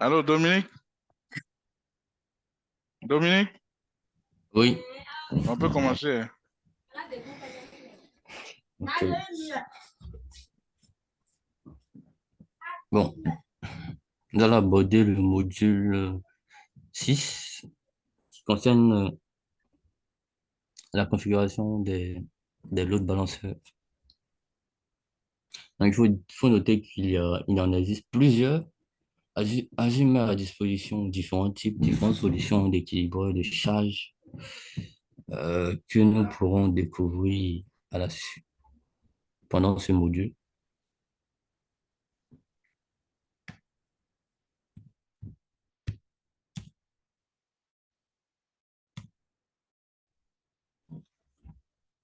Allô, Dominique? Dominique, Oui, on peut commencer. ok. Bon, nous allons aborder le module 6 qui concerne la configuration des load balanceurs. Donc, il faut noter il en existe plusieurs. Azure met à disposition différents types, différentes solutions d'équilibre de charge que nous pourrons découvrir pendant ce module.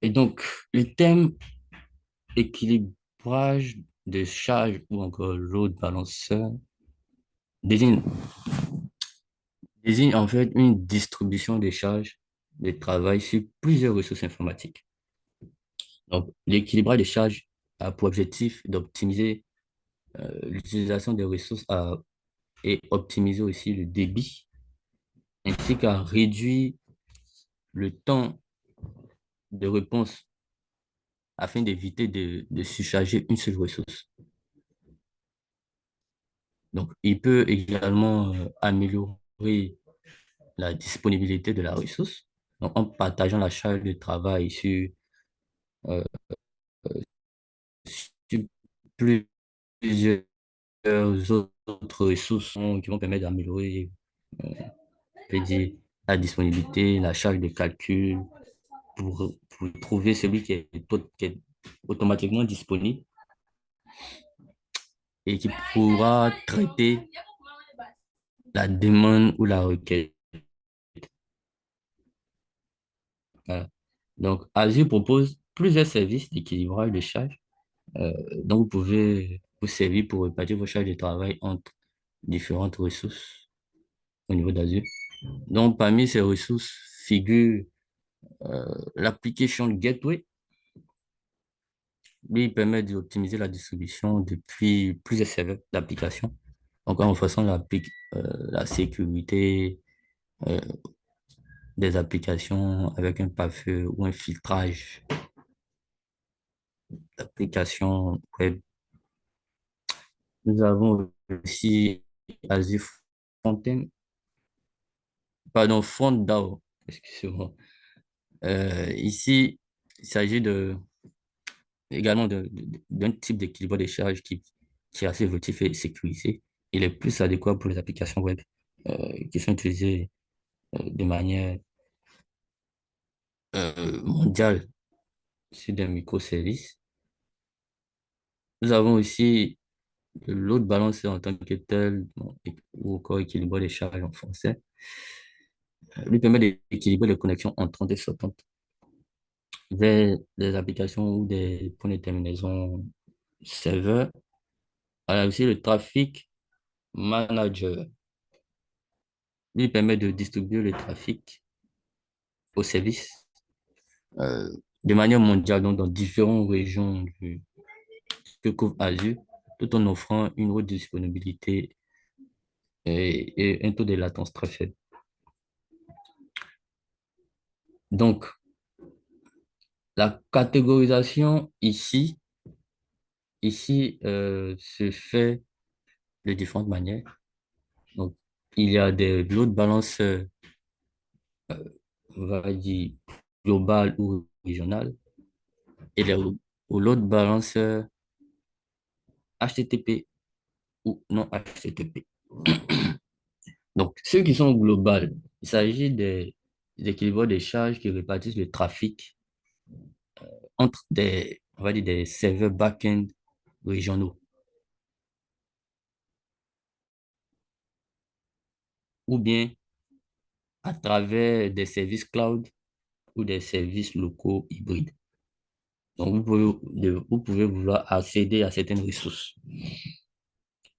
Et donc, le thème équilibrage de charge ou encore load balanceur désigne désigne en fait une distribution des charges de travail sur plusieurs ressources informatiques. Donc, l'équilibrage des charges a pour objectif d'optimiser l'utilisation des ressources et optimiser aussi le débit, ainsi qu'à réduire le temps de réponse afin d'éviter de surcharger une seule ressource. Donc, il peut également améliorer la disponibilité de la ressource, donc en partageant la charge de travail euh, sur plusieurs autres ressources qui vont permettre d'améliorer, euh, je vais dire, la disponibilité, la charge de calcul pour trouver celui qui est automatiquement disponible et qui pourra traiter la demande ou la requête. Voilà. Donc, Azure propose plusieurs services d'équilibrage de charges. Donc, vous pouvez vous servir pour répartir vos charges de travail entre différentes ressources au niveau d'Azure. Donc, parmi ces ressources figure l'application Gateway. Lui, il permet d'optimiser la distribution depuis plusieurs serveurs d'application. Donc, en renforçant la sécurité euh, des applications avec un pare-feu ou un filtrage d'applications web. Nous avons aussi Azure Fontaine, pardon, FrontDAO, excusez-moi. Ici, il s'agit également d'un type d'équilibre des charges qui est assez évolutif et sécurisé. Il est plus adéquat pour les applications web qui sont utilisées de manière mondiale sur des microservices. Nous avons aussi le load balancer en tant que tel, bon, ou encore équilibre des charges en français, lui permet d'équilibrer les connexions entrantes et sortantes vers des applications ou des points de terminaison serveur. On a aussi le traffic manager. Lui permet de distribuer le trafic au service euh, de manière mondiale, donc dans différentes régions que couvre Azure, tout en offrant une haute disponibilité et un taux de latence très faible. Donc, la catégorisation ici se fait de différentes manières. Donc, il y a des load balancers, on va dire, global ou régional, et les load balancers HTTP ou non HTTP. Donc, ceux qui sont globaux, il s'agit des équilibres des charges qui répartissent le trafic entre on va dire, des serveurs back-end régionaux ou bien à travers des services cloud ou des services locaux hybrides. Donc, vous pouvez vouloir accéder à certaines ressources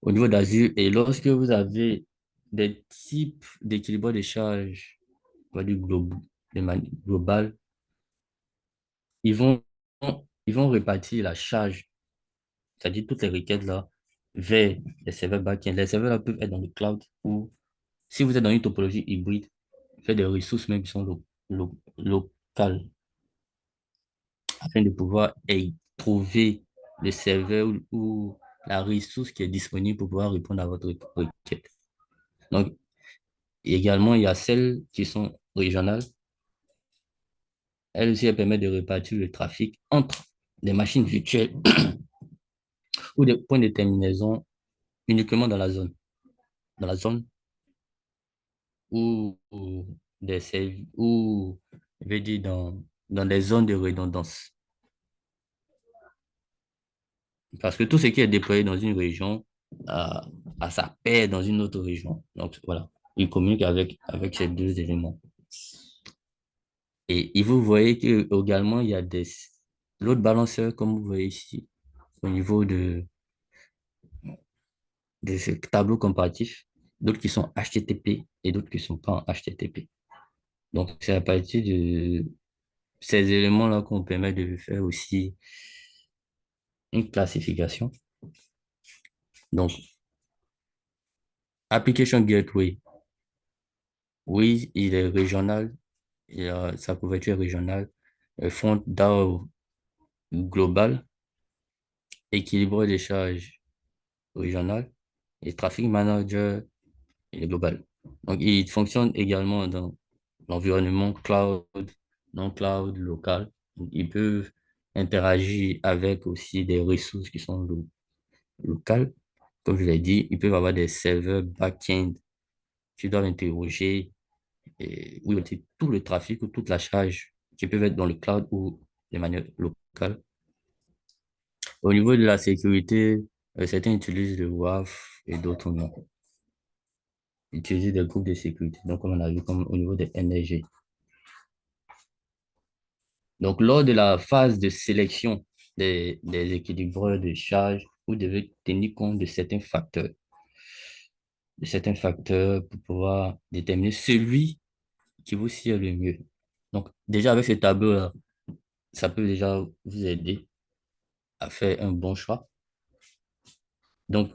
au niveau d'Azure. Et lorsque vous avez des types d'équilibre des charges, on va dire de manière globale, ils vont, ils vont répartir la charge, c'est-à-dire toutes les requêtes là, vers les serveurs back-end. Les serveurs là peuvent être dans le cloud ou si vous êtes dans une topologie hybride, faire des ressources même qui sont locales afin de pouvoir trouver le serveur ou la ressource qui est disponible pour pouvoir répondre à votre requête. Donc, également, il y a celles qui sont régionales. Elles aussi, elles permettent de répartir le trafic entre des machines virtuelles ou des points de terminaison uniquement dans la zone ou des ou, je vais dire, dans des zones de redondance. Parce que tout ce qui est déployé dans une région a sa paire dans une autre région. Donc, voilà, il communique avec ces deux éléments. Et vous voyez que également, il y a l'autre balanceur, comme vous voyez ici, au niveau de ce tableau comparatif, d'autres qui sont HTTP et d'autres qui sont pas en HTTP. Donc, c'est à partir de ces éléments-là qu'on permet de faire aussi une classification. Donc, Application Gateway, oui, il est régional, sa couverture est régionale. Front DAO global, équilibre des charges régional et Traffic Manager il est global. Donc, il fonctionne également dans l'environnement cloud, non cloud, local. Donc, ils peuvent interagir avec aussi des ressources qui sont locales. Comme je l'ai dit, ils peuvent avoir des serveurs back-end qui doivent interroger oui, aussi tout le trafic ou toute la charge qui peuvent être dans le cloud ou de manière locale. Au niveau de la sécurité, certains utilisent le WAF et d'autres non. Utiliser des groupes de sécurité, donc comme on a vu comme au niveau des NRG. Donc, lors de la phase de sélection des équilibreurs de charge, vous devez tenir compte de certains facteurs pour pouvoir déterminer celui qui vous sert le mieux. Donc, déjà avec ce tableau-là, ça peut déjà vous aider à faire un bon choix. Donc,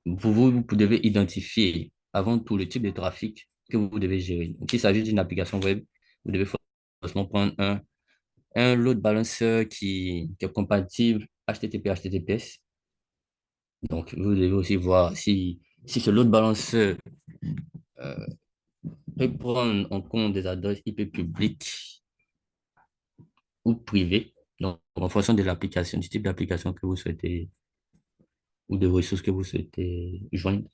vous devez identifier avant tout le type de trafic que vous devez gérer. Donc, s'il s'agit d'une application web, vous devez forcément prendre un load balancer qui est compatible HTTP, HTTPS. Donc, vous devez aussi voir si ce load balancer euh, peut prendre en compte des adresses IP publiques ou privées. Donc, en fonction de l'application, du type d'application que vous souhaitez ou de ressources que vous souhaitez joindre.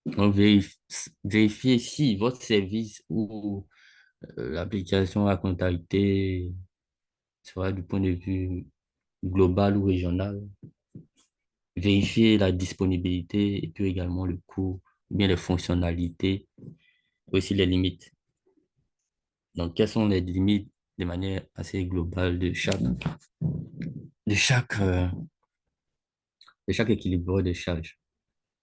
Donc, vérifiez si votre service ou l'application à contacter sera du point de vue global ou régional. Vérifier la disponibilité et puis également le coût, bien les fonctionnalités, aussi les limites. Donc, quelles sont les limites de manière assez globale de de chaque équilibre de charge.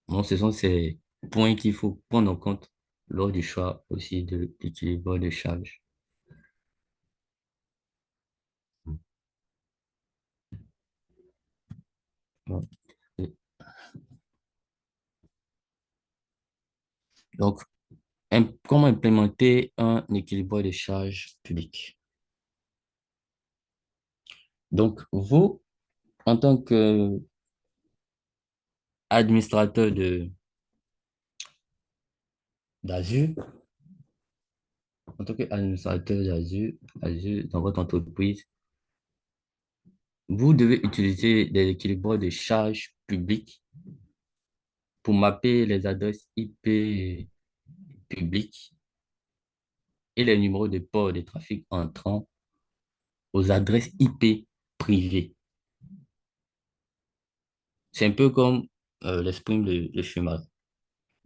Donc, ce sont ces points qu'il faut prendre en compte lors du choix aussi de l'équilibre de charge. Bon. Donc, comment implémenter un équilibre de charge public? Donc, vous, en tant qu'administrateur d'Azure, en tant qu'administrateur Azure dans votre entreprise, vous devez utiliser des équilibres de charge publiques pour mapper les adresses IP publiques et les numéros de port de trafic entrant aux adresses IP privées. C'est un peu comme l'exprime le schéma.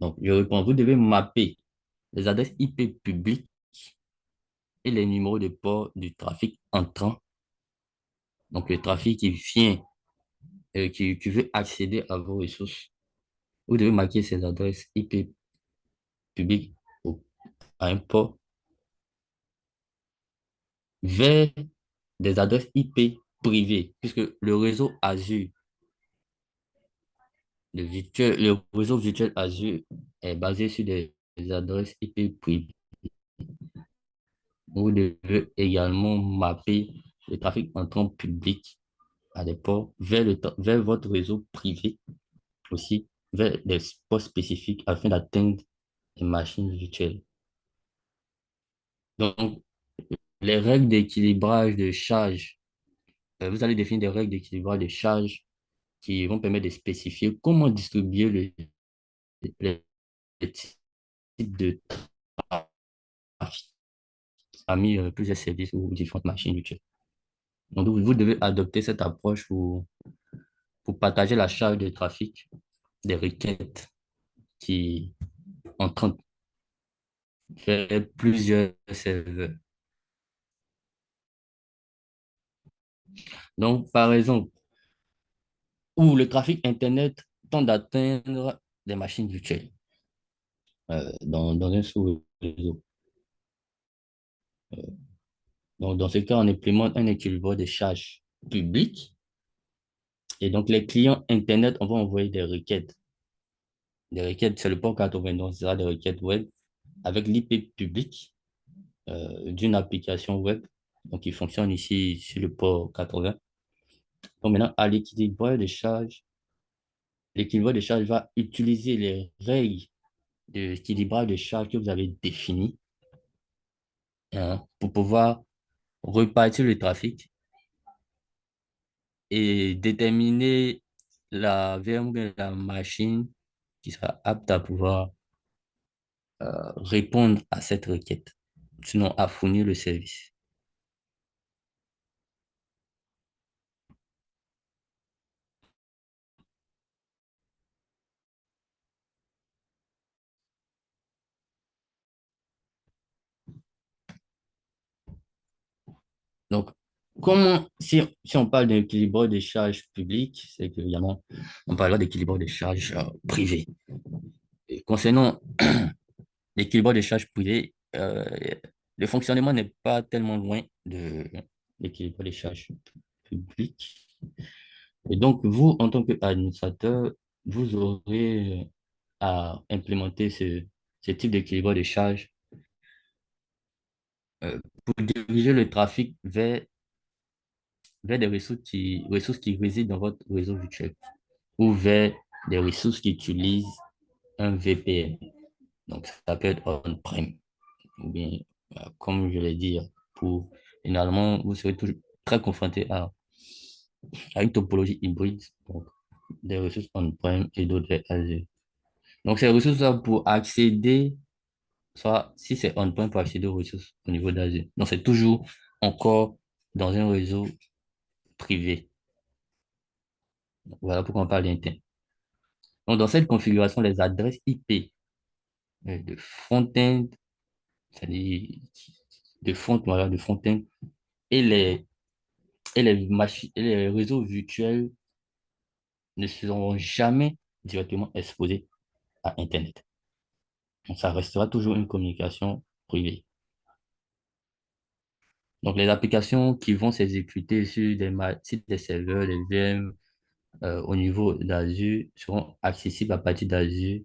Donc, je réponds, vous devez mapper les adresses IP publiques et les numéros de port du trafic entrant. Donc, le trafic qui vient, qui veut accéder à vos ressources. Vous devez marquer ces adresses IP publiques à un port vers des adresses IP privées, puisque le réseau Azure Le réseau virtuel Azure est basé sur des adresses IP privées. Vous devez également mapper le trafic entrant public à des ports vers votre réseau privé aussi, vers des spots spécifiques afin d'atteindre les machines virtuelles. Donc, les règles d'équilibrage de charge, vous allez définir des règles d'équilibrage de charge qui vont permettre de spécifier comment distribuer les types de trafic parmi plusieurs services ou différentes machines virtuelles. Donc, vous devez adopter cette approche pour partager la charge de trafic des requêtes qui entraînent vers plusieurs serveurs. Donc, par exemple, où le trafic Internet tente d'atteindre des machines virtuelles dans un sous-réseau. Donc, dans ce cas, on implémente un équilibre de charges publiques. Et donc, les clients Internet, on va envoyer des requêtes. Des requêtes, c'est le port 92, ce sera des requêtes web avec l'IP public d'une application web. Donc, qui fonctionne ici sur le port 80. Donc, maintenant, à l'équilibre de charge va utiliser les règles d'équilibrage de charge que vous avez définies pour pouvoir repartir le trafic et déterminer la VM de la machine qui sera apte à pouvoir répondre à cette requête, sinon à fournir le service. Donc, si on parle d'équilibre des charges publiques, c'est qu'évidemment, on parlera d'équilibre des charges privées. Et concernant l'équilibre des charges privées, le fonctionnement n'est pas tellement loin de l'équilibre des charges publiques. Et donc, vous, en tant qu'administrateur, vous aurez à implémenter ce type d'équilibre de charges pour diriger le trafic vers des ressources qui résident dans votre réseau virtuel ou vers des ressources qui utilisent un VPN. Donc, ça peut être on-prem ou bien, comme je l'ai dit, généralement, vous serez toujours très confronté à une topologie hybride, donc des ressources on-prem et d'autres vers Azure. Donc, ces ressources-là, pour accéder, soit si c'est on-prem, pour accéder aux ressources au niveau d'Azure. Donc, c'est toujours encore dans un réseau privé. Voilà pourquoi on parle d'Internet. Donc, dans cette configuration, les adresses IP de front-end, c'est-à-dire de front, voilà, de front-end, et les machines, et les réseaux virtuels ne seront jamais directement exposés à Internet. Donc, ça restera toujours une communication privée. Donc, les applications qui vont s'exécuter sur des serveurs, des VM, au niveau d'Azure seront accessibles à partir d'Azure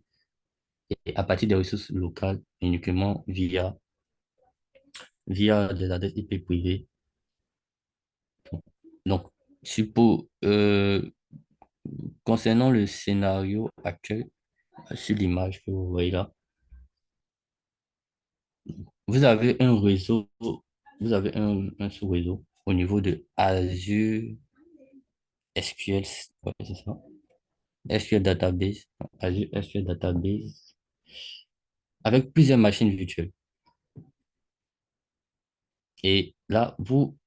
et à partir des ressources locales uniquement via des adresses IP privées. Donc, concernant le scénario actuel, sur l'image que vous voyez là, vous avez un réseau, vous avez un sous-réseau au niveau de Azure SQL, ouais, c'est ça, SQL Database, Azure SQL Database, avec plusieurs machines virtuelles. Et là, vous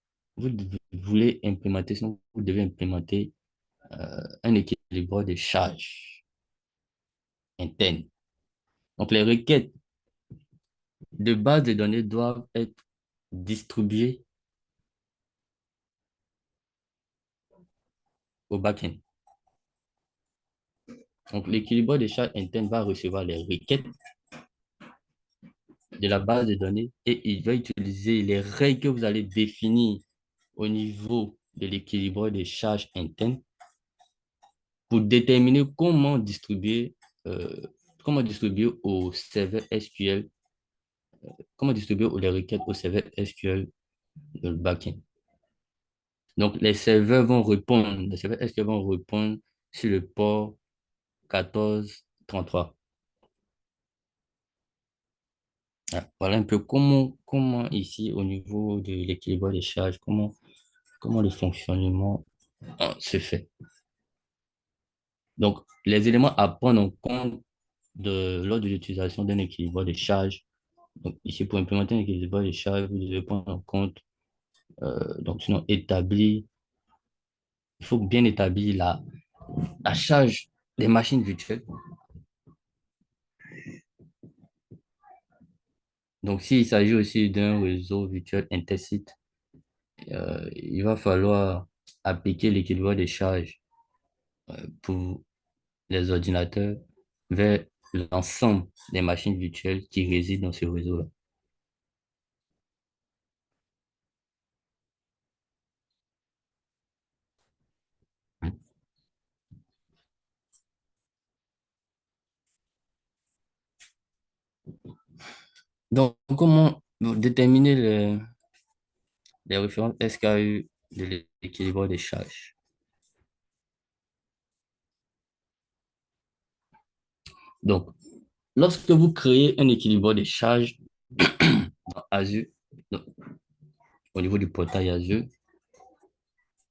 voulez implémenter, sinon vous devez implémenter un équilibre de charges internes. Donc, les requêtes de base de données doivent être distribuées au back-end. Donc, l'équilibre de charges internes va recevoir les requêtes de la base de données et il va utiliser les règles que vous allez définir au niveau de l'équilibre des charges internes pour déterminer euh, comment distribuer au serveur SQL, comment distribuer les requêtes au serveur SQL dans le backend. Donc, les serveurs SQL vont répondre sur le port 1433. Ah, voilà un peu comment ici, au niveau de l'équilibre des charges, comment le fonctionnement se fait. Donc, les éléments à prendre en compte lors de l'utilisation d'un équilibre des charges. Donc, ici, pour implémenter un équilibre des charges, vous devez prendre en compte, donc, sinon, il faut bien établir la charge des machines virtuelles. Donc, s'il s'agit aussi d'un réseau virtuel intersite, il va falloir appliquer l'équilibre des charges pour les ordinateurs vers l'ensemble des machines virtuelles qui résident dans ce réseau-là. Donc, comment déterminer les références SKU de l'équilibre des charges? Donc, lorsque vous créez un équilibre des charges dans Azure, donc, au niveau du portail Azure,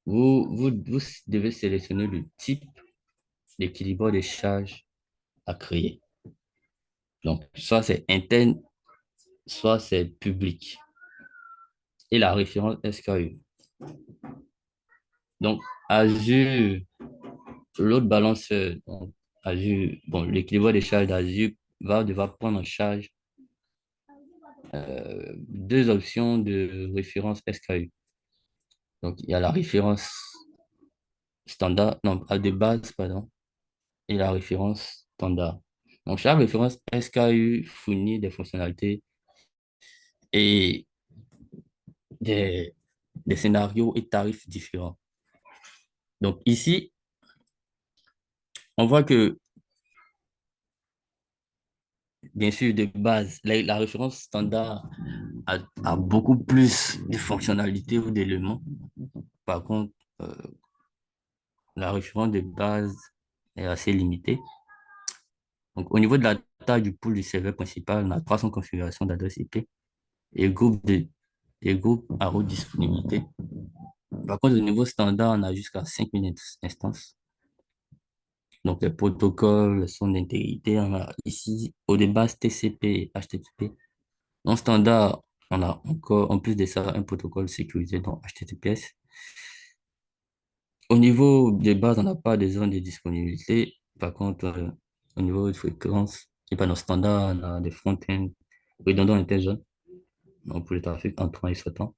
vous devez sélectionner le type d'équilibre des charges à créer. Donc, soit c'est interne, soit c'est public. Et la référence SKU. Donc, Azure, l'autre balanceur, donc, Azure, bon, l'équilibre des charges d'Azure va devoir prendre en charge deux options de référence SKU. Donc, il y a la référence standard, non, de base, pardon, et la référence standard. Donc, chaque référence SKU fournit des fonctionnalités et des, des scénarios et tarifs différents. Donc, ici, on voit que, bien sûr, de base, la référence standard a beaucoup plus de fonctionnalités ou d'éléments. Par contre, euh, la référence de base est assez limitée. Donc, au niveau de la taille du pool du serveur principal, on a 300 configurations d'adresse IP et groupe à haute disponibilité. Par contre, au niveau standard, on a jusqu'à 5000 instances. Donc, les protocoles sont d'intégrité. On a ici, au débas, TCP et HTTP. En standard, on a encore, en plus de ça, un protocole sécurisé dans HTTPS. Au niveau des bases, on n'a pas de zone de disponibilité. Par contre, au niveau de fréquence, et pas nos standards, on a des front-end redondants interzones, donc pour le trafic entrant et sortant.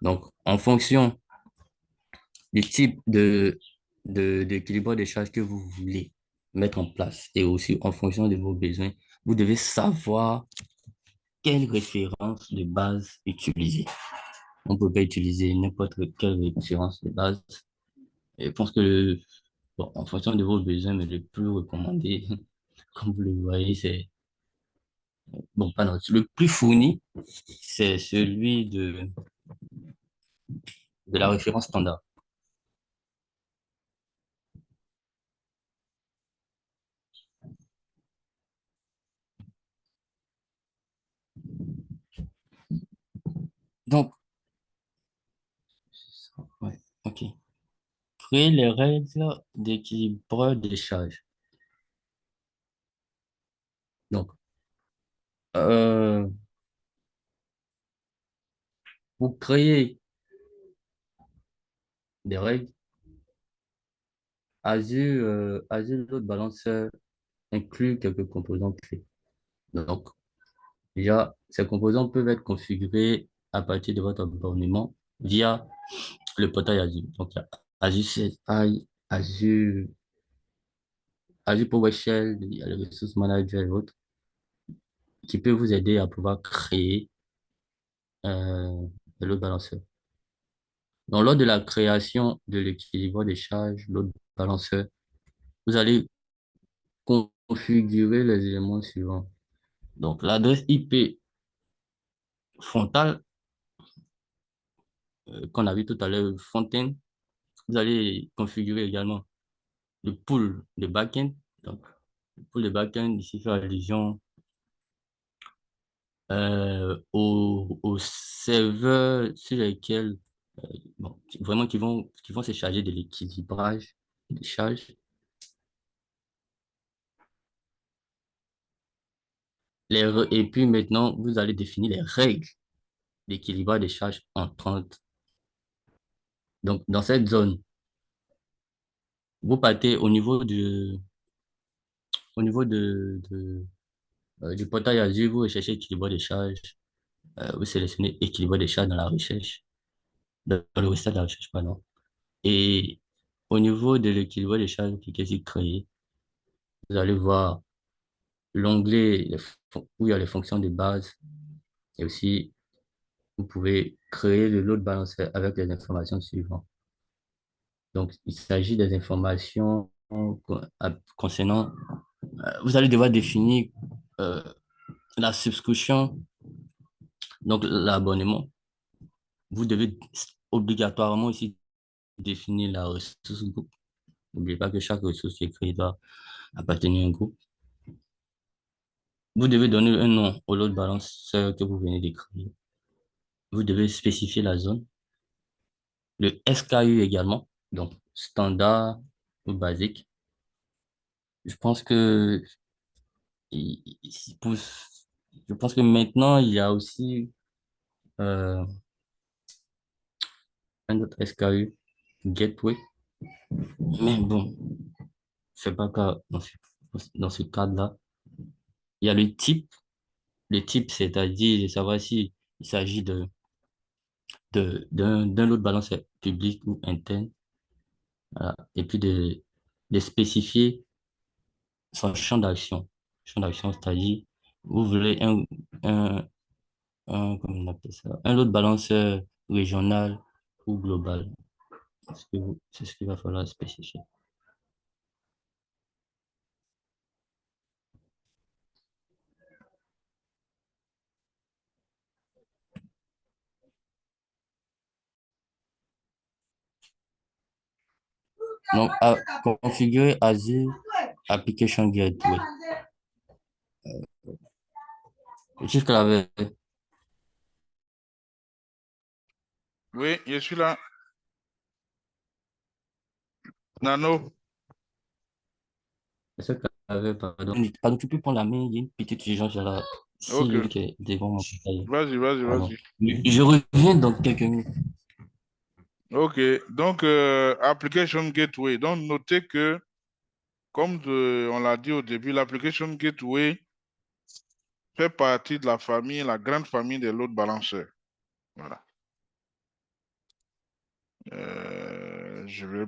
Donc, en fonction du type d'équilibre des charges que vous voulez mettre en place et aussi en fonction de vos besoins, vous devez savoir quelle référence de base utiliser. On ne peut pas utiliser n'importe quelle référence de base. Et je pense que bon, en fonction de vos besoins, mais le plus recommandé, comme vous le voyez, c'est, bon, pardon, le plus fourni, c'est celui de la référence standard. Donc, ouais, ok. Créer les règles d'équilibre des charges. Donc, euh, pour créer des règles, Azure Load Balancer inclut quelques composants clés. Donc, déjà, ces composants peuvent être configurés à partir de votre abonnement via le portail Azure. Donc, il y a Azure CSI, Azure PowerShell, il y a le Resource Manager et autres qui peuvent vous aider à pouvoir créer le load balancer. Donc, lors de la création de l'équilibre des charges, load balancer vous allez configurer les éléments suivants. Donc, l'adresse IP frontale, qu'on a vu tout à l'heure, front-end, vous allez configurer également le pool de back-end. Donc, le pool de back-end, ici, fait allusion aux serveurs sur lesquels, bon, vraiment, qui vont se charger de l'équilibrage des charges. Et puis maintenant, vous allez définir les règles d'équilibrage des charges entrantes. Donc, dans cette zone, vous partez au niveau du portail Azure, vous recherchez équilibre des charges. Vous sélectionnez équilibre des charges dans la recherche, dans le résultat de la recherche, pardon. Et au niveau de l'équilibre des charges qui est ici créé, vous allez voir l'onglet où il y a les fonctions de base. Et aussi, vous pouvez créer le load balancer avec les informations suivantes. Donc, il s'agit des informations concernant, vous allez devoir définir euh, la subscription, donc l'abonnement. Vous devez obligatoirement aussi définir la ressource groupe. N'oubliez pas que chaque ressource qui est créée doit appartenir à un groupe. Vous devez donner un nom au load balancer que vous venez de créer. Vous devez spécifier la zone. Le SKU également, donc standard ou basique. Je pense que il- il- pour- je pense que maintenant il y a aussi euh, un autre SKU, Gateway. Mais bon, c'est pas cas dans ce cadre-là. Il y a le type, c'est-à-dire de savoir si il s'agit d'un load balancer public ou interne. Voilà. Et puis de spécifier son champ d'action. Champ d'action, c'est-à-dire vous voulez comment on appelle ça, un load balanceur régional ou global. C'est ce qu'il va falloir spécifier. Donc, configurer Azure Application Gateway. Jusqu'à la Oui, je suis là. Nano. pardon. Pardon, tu peux prendre la main, il y a une petite urgence là. Si Ok. le qui est devant mon portail. Vas-y, vas-y, Pardon. vas-y. Je reviens dans quelques minutes. Ok. Donc, Application Gateway. Donc, notez que, comme on l'a dit au début, l'Application Gateway fait partie de la famille, la grande famille des load balancers. Voilà. Je vais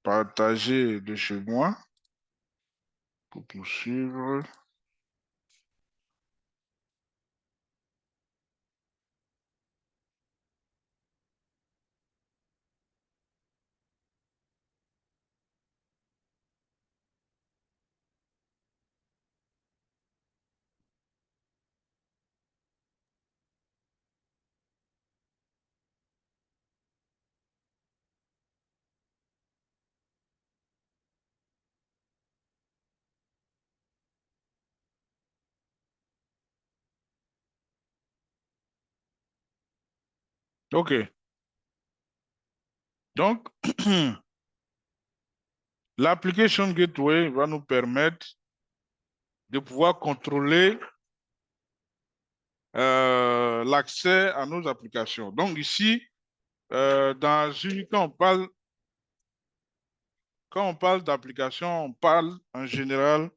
partager de chez moi pour poursuivre. Ok. Donc, l'Application Gateway va nous permettre de pouvoir contrôler l'accès à nos applications. Donc ici, dans une, quand on parle d'application, on parle en général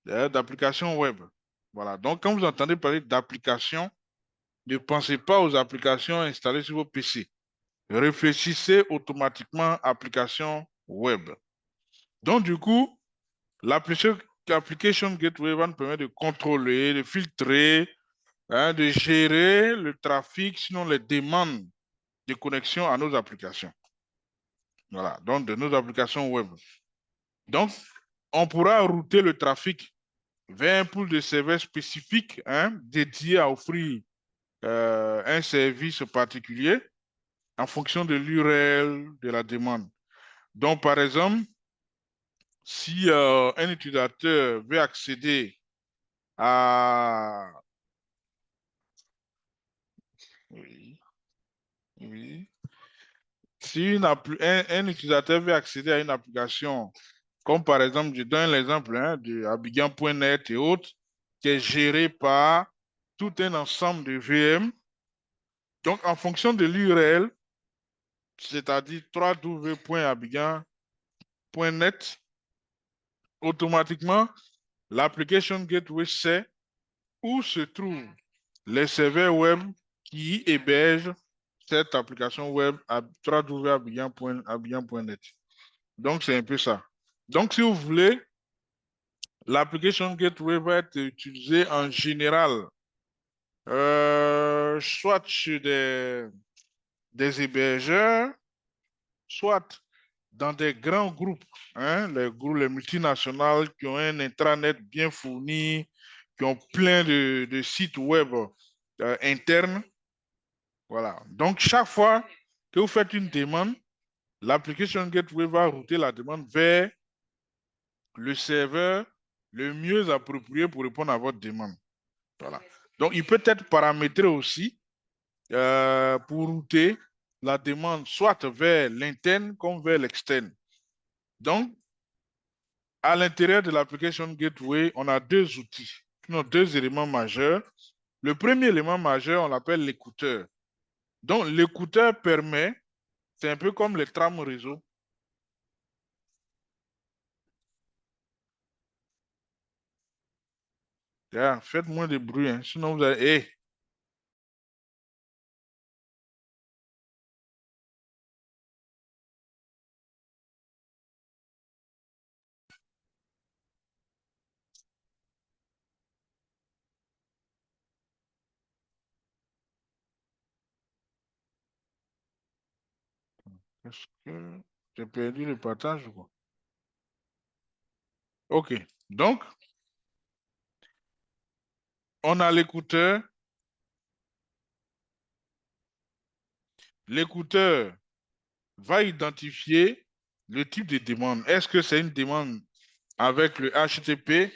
d'applications web. Voilà. Donc, quand vous entendez parler d'applications, ne pensez pas aux applications installées sur vos PC. Réfléchissez automatiquement à applications web. Donc, du coup, l'application Gateway va nous permettre de contrôler, de filtrer, hein, de gérer le trafic, sinon les demandes de connexion à nos applications. Voilà, donc de nos applications web. Donc, on pourra router le trafic vers un pool de serveurs spécifique dédié à offrir un service particulier en fonction de l'URL de la demande. Donc, par exemple, si un utilisateur veut accéder à... Oui, oui. Si un utilisateur veut accéder à une application, comme par exemple, je donne l'exemple de Abidjan.net et autres, qui est géré par tout un ensemble de VM. Donc, en fonction de l'URL, c'est-à-dire www.abidjan.net, automatiquement, l'application Gateway sait où se trouvent les serveurs web qui hébergent cette application web à www.abidjan.net. Donc, c'est un peu ça. Donc, si vous voulez, l'application Gateway va être utilisée en général, soit chez des hébergeurs, soit dans des grands groupes, les multinationales qui ont un intranet bien fourni, qui ont plein de sites web internes. Voilà. Donc, chaque fois que vous faites une demande, l'application Gateway va router la demande vers le serveur le mieux approprié pour répondre à votre demande. Voilà. Donc, il peut être paramétré aussi pour router la demande soit vers l'interne comme vers l'externe. Donc, à l'intérieur de l'application Gateway, on a deux outils, deux éléments majeurs. Le premier élément majeur, on l'appelle l'écouteur. Donc, l'écouteur permet, c'est un peu comme les trams réseau. Yeah, faites moins de bruit, hein, sinon vous allez... Hey. Est-ce que j'ai perdu le partage ou quoi? OK. Donc, on a l'écouteur. L'écouteur va identifier le type de demande. Est-ce que c'est une demande avec le HTTP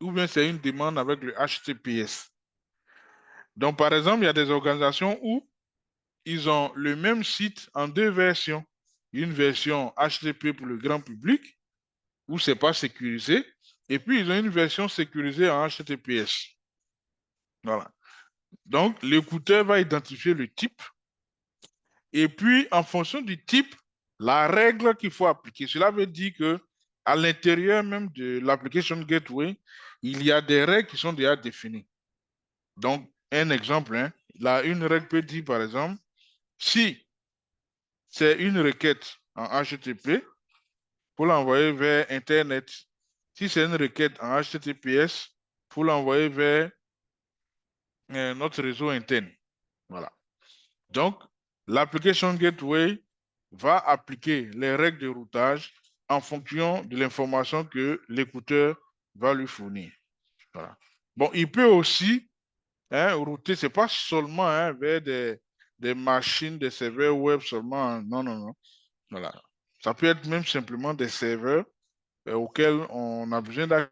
ou bien c'est une demande avec le HTTPS? Donc, par exemple, il y a des organisations où ils ont le même site en deux versions. Une version HTTP pour le grand public, où ce n'est pas sécurisé, et puis ils ont une version sécurisée en HTTPS. Voilà. Donc, l'écouteur va identifier le type, et puis en fonction du type, la règle qu'il faut appliquer. Cela veut dire que à l'intérieur même de l'application Gateway, il y a des règles qui sont déjà définies. Donc, un exemple, là, une règle peut dire, par exemple, si c'est une requête en HTTP, pour l'envoyer vers Internet. Si c'est une requête en HTTPS, pour l'envoyer vers notre réseau interne. Voilà. Donc, l'application Gateway va appliquer les règles de routage en fonction de l'information que l'écouteur va lui fournir. Voilà. Bon, il peut aussi router, ce n'est pas seulement vers des machines, des serveurs web seulement. Non, non, non. Voilà. Ça peut être même simplement des serveurs auxquels on a besoin d'accéder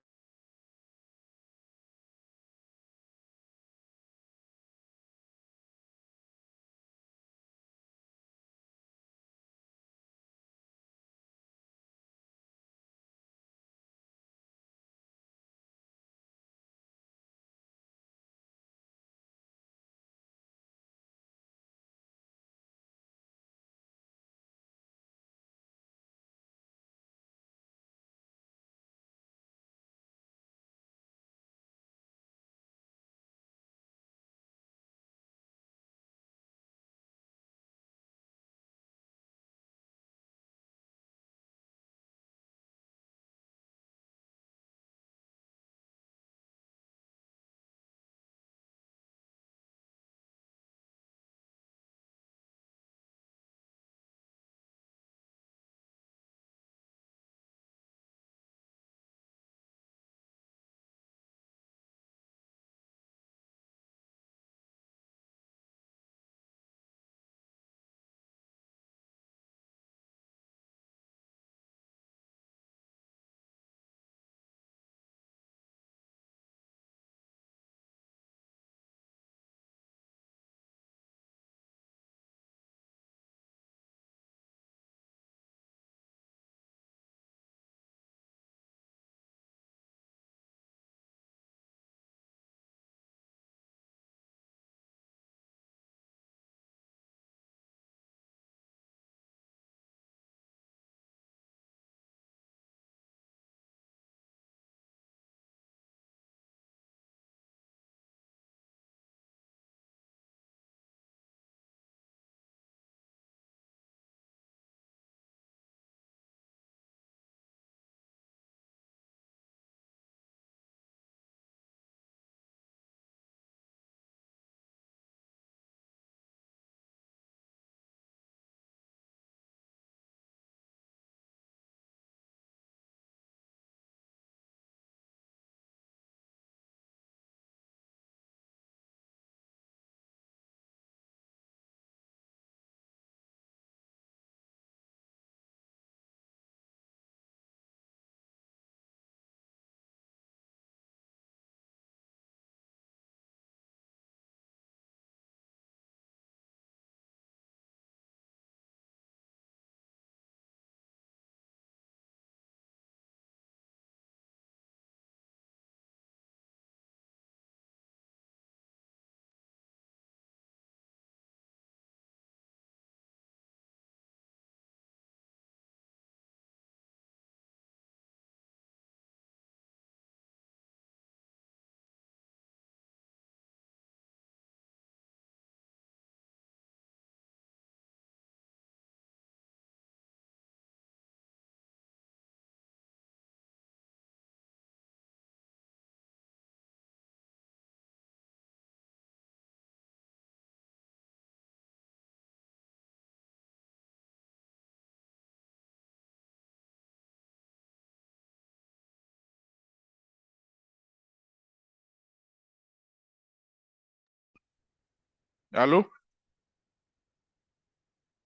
Allô?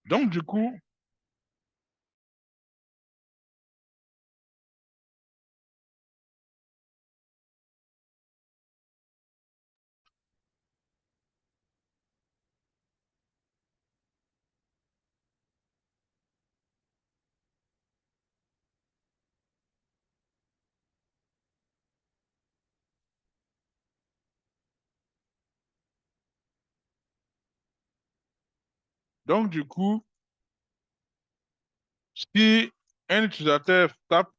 Donc, du coup, si un utilisateur tape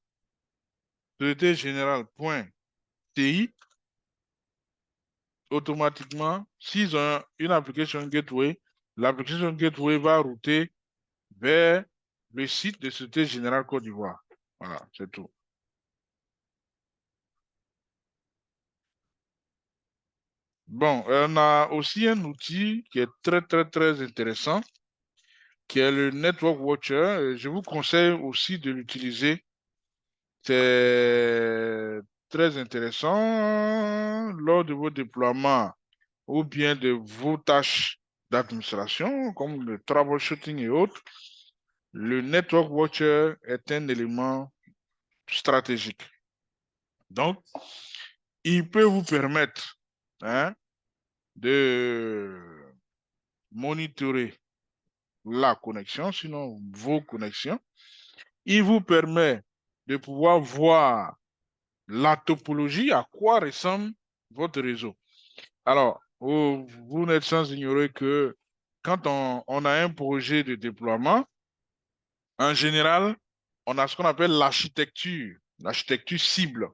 Société Générale.ti, automatiquement, s'ils ont une application gateway, l'application gateway va router vers le site de Société Générale Côte d'Ivoire. Voilà, c'est tout. Bon, on a aussi un outil qui est très, très, très intéressant, qui est le Network Watcher. Je vous conseille aussi de l'utiliser. C'est très intéressant lors de vos déploiements ou bien de vos tâches d'administration, comme le troubleshooting et autres. Le Network Watcher est un élément stratégique. Donc, il peut vous permettre, hein, de monitorer la connexion, sinon vos connexions. Il vous permet de pouvoir voir la topologie, à quoi ressemble votre réseau. Alors, vous n'êtes sans ignorer que quand on a un projet de déploiement, en général, on a ce qu'on appelle l'architecture cible.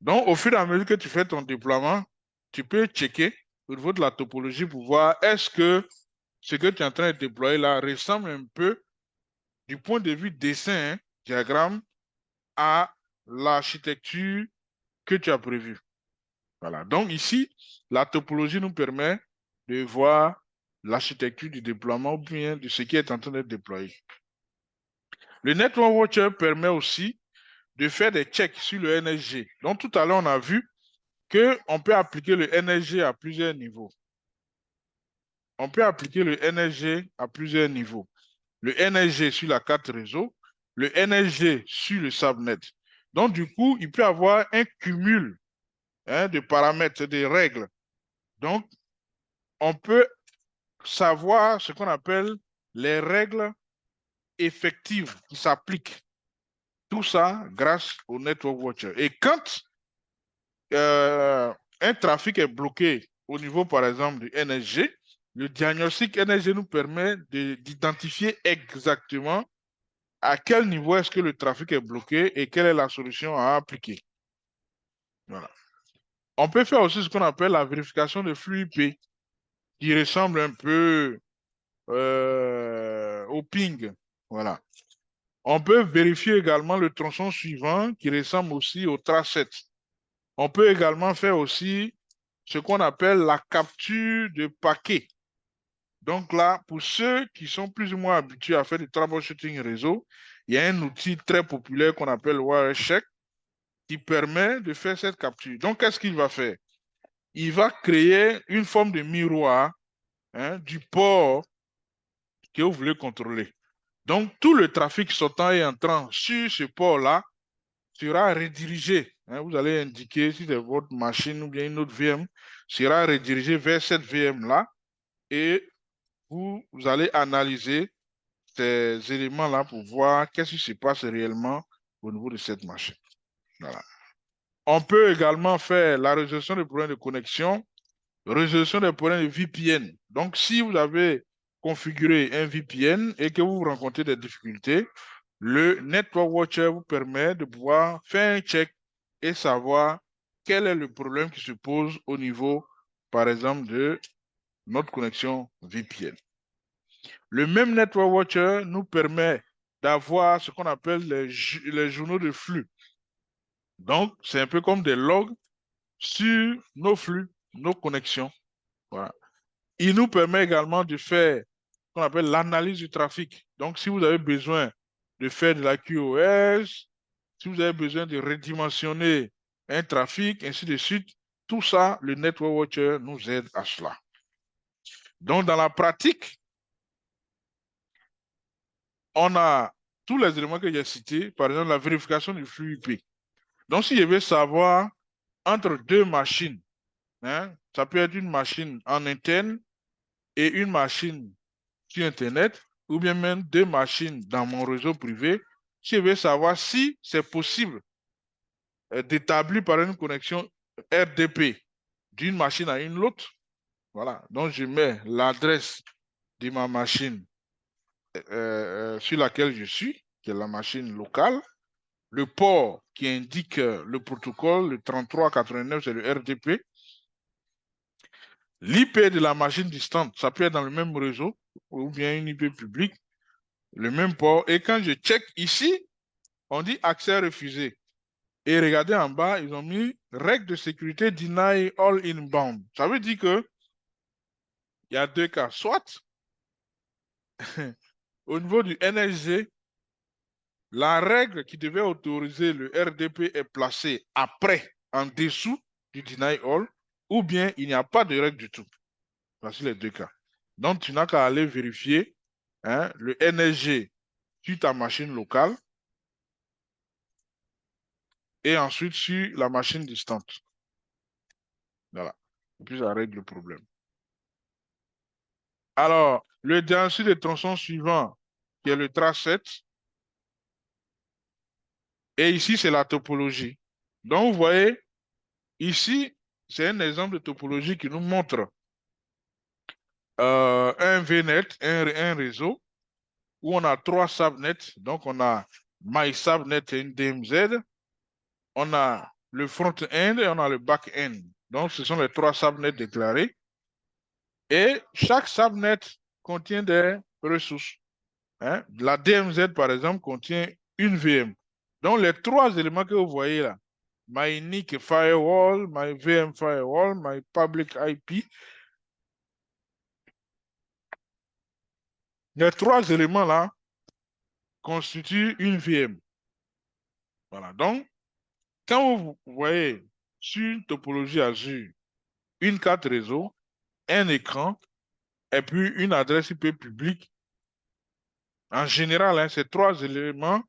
Donc, au fur et à mesure que tu fais ton déploiement, tu peux checker au niveau de la topologie pour voir est-ce que ce que tu es en train de déployer là ressemble un peu du point de vue dessin, hein, diagramme, à l'architecture que tu as prévue. Voilà. Donc ici, la topologie nous permet de voir l'architecture du déploiement ou bien de ce qui est en train d'être déployé. Le Network Watcher permet aussi de faire des checks sur le NSG. Donc tout à l'heure, on a vu qu'on peut appliquer le NSG à plusieurs niveaux. On peut appliquer le NSG à plusieurs niveaux. Le NSG sur la carte réseau, le NSG sur le subnet. Donc, du coup, il peut y avoir un cumul, hein, de paramètres, de règles. Donc, on peut savoir ce qu'on appelle les règles effectives qui s'appliquent. Tout ça grâce au Network Watcher. Et quand un trafic est bloqué au niveau, par exemple, du NSG, le diagnostic NSG nous permet d'identifier exactement à quel niveau est-ce que le trafic est bloqué et quelle est la solution à appliquer. Voilà. On peut faire aussi ce qu'on appelle la vérification de flux IP, qui ressemble un peu au ping. Voilà. On peut vérifier également le tronçon suivant qui ressemble aussi au tracet. On peut également faire aussi ce qu'on appelle la capture de paquets. Donc là, pour ceux qui sont plus ou moins habitués à faire du troubleshooting réseau, il y a un outil très populaire qu'on appelle Wireshark qui permet de faire cette capture. Donc, qu'est-ce qu'il va faire? Il va créer une forme de miroir, hein, du port que vous voulez contrôler. Donc, tout le trafic sortant et entrant sur ce port-là sera redirigé. Hein, vous allez indiquer si c'est votre machine ou bien une autre VM, sera redirigé vers cette VM-là et vous allez analyser ces éléments-là pour voir qu'est-ce qui se passe réellement au niveau de cette machine. Voilà. On peut également faire la résolution des problèmes de connexion, résolution des problèmes de VPN. Donc, si vous avez configuré un VPN et que vous rencontrez des difficultés, le Network Watcher vous permet de pouvoir faire un check et savoir quel est le problème qui se pose au niveau, par exemple, de notre connexion VPN. Le même Network Watcher nous permet d'avoir ce qu'on appelle les journaux de flux. Donc, c'est un peu comme des logs sur nos flux, nos connexions. Voilà. Il nous permet également de faire ce qu'on appelle l'analyse du trafic. Donc, si vous avez besoin de faire de la QoS, si vous avez besoin de redimensionner un trafic, ainsi de suite, tout ça, le Network Watcher nous aide à cela. Donc, dans la pratique, on a tous les éléments que j'ai cités, par exemple la vérification du flux IP. Donc, si je veux savoir entre deux machines, hein, ça peut être une machine en interne et une machine sur Internet, ou bien même deux machines dans mon réseau privé, si je veux savoir si c'est possible d'établir par une connexion RDP d'une machine à une autre. Voilà, donc je mets l'adresse de ma machine sur laquelle je suis, qui est la machine locale, le port qui indique le protocole, le 3389, c'est le RDP, l'IP de la machine distante, ça peut être dans le même réseau, ou bien une IP publique, le même port, et quand je check ici, on dit accès refusé. Et regardez en bas, ils ont mis règle de sécurité deny all inbound. Ça veut dire que il y a deux cas. Soit au niveau du NSG, la règle qui devait autoriser le RDP est placée après, en dessous du deny all, ou bien il n'y a pas de règle du tout. Voici les deux cas. Donc, tu n'as qu'à aller vérifier hein, le NSG sur ta machine locale et ensuite sur la machine distante. Voilà. Et puis, ça règle le problème. Alors, le diagnostic de tronçon suivant, qui est le trace 7, et ici, c'est la topologie. Donc, vous voyez, ici, c'est un exemple de topologie qui nous montre un VNet, un réseau, où on a trois subnets. Donc, on a MySubnet et une DMZ. On a le front-end et on a le back-end. Donc, ce sont les trois subnets déclarés. Et chaque subnet contient des ressources. Hein? La DMZ, par exemple, contient une VM. Donc, les trois éléments que vous voyez là, my unique firewall, my VM firewall, my public IP, les trois éléments là constituent une VM. Voilà. Donc, quand vous voyez sur une topologie Azure une carte réseau, un écran et puis une adresse IP publique, en général, hein, ces trois éléments,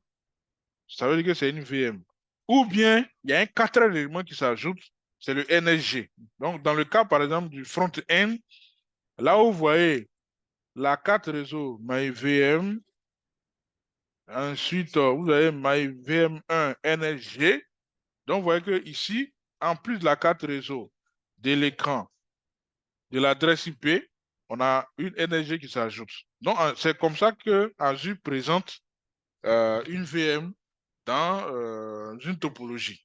ça veut dire que c'est une VM. Ou bien, il y a un quatrième élément qui s'ajoute, c'est le NSG. Donc, dans le cas, par exemple, du front-end, là où vous voyez la carte réseau MyVM, ensuite, vous avez MyVM1 NSG. Donc, vous voyez que ici, en plus de la carte réseau, de l'écran, de l'adresse IP, on a une NSG qui s'ajoute. Donc, c'est comme ça que Azure présente une VM dans une topologie.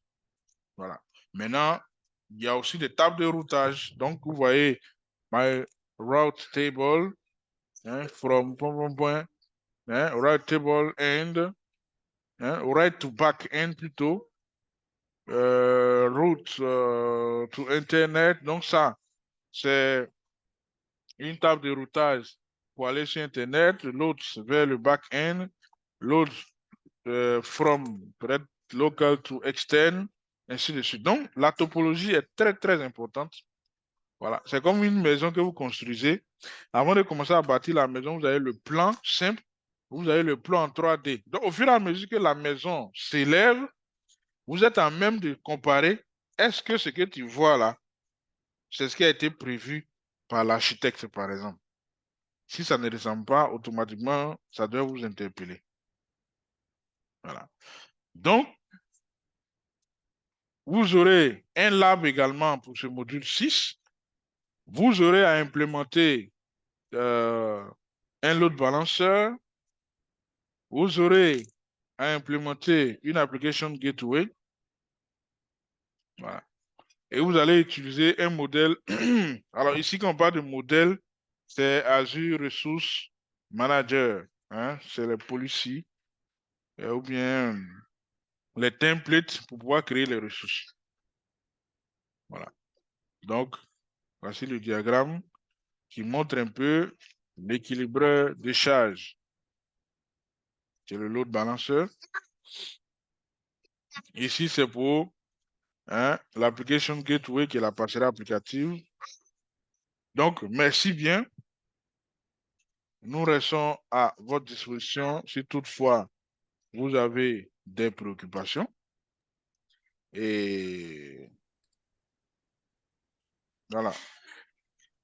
Voilà. Maintenant, il y a aussi des tables de routage. Donc, vous voyez my route table hein, from point, hein, route table end, hein, right to back end plutôt, route to internet. Donc, ça, c'est une table de routage pour aller sur internet, l'autre vers le back end, l'autre from local to extend, ainsi de suite. Donc, la topologie est très, très importante. Voilà, c'est comme une maison que vous construisez. Avant de commencer à bâtir la maison, vous avez le plan simple, vous avez le plan en 3D. Donc, au fur et à mesure que la maison s'élève, vous êtes en même de comparer, est-ce que ce que tu vois là, c'est ce qui a été prévu par l'architecte, par exemple. Si ça ne ressemble pas, automatiquement, ça doit vous interpeller. Voilà. Donc, vous aurez un lab également pour ce module 6. Vous aurez à implémenter un load balancer. Vous aurez à implémenter une application gateway. Voilà. Et vous allez utiliser un modèle. Alors ici, quand on parle de modèle, c'est Azure Resource Manager. Hein? C'est les policies ou bien les templates pour pouvoir créer les ressources. Voilà. Donc, voici le diagramme qui montre un peu l'équilibreur de charge. C'est le load balancer. Ici, c'est pour hein, l'application gateway qui est la partie applicative. Donc, merci bien. Nous restons à votre disposition si toutefois vous avez des préoccupations. Et voilà.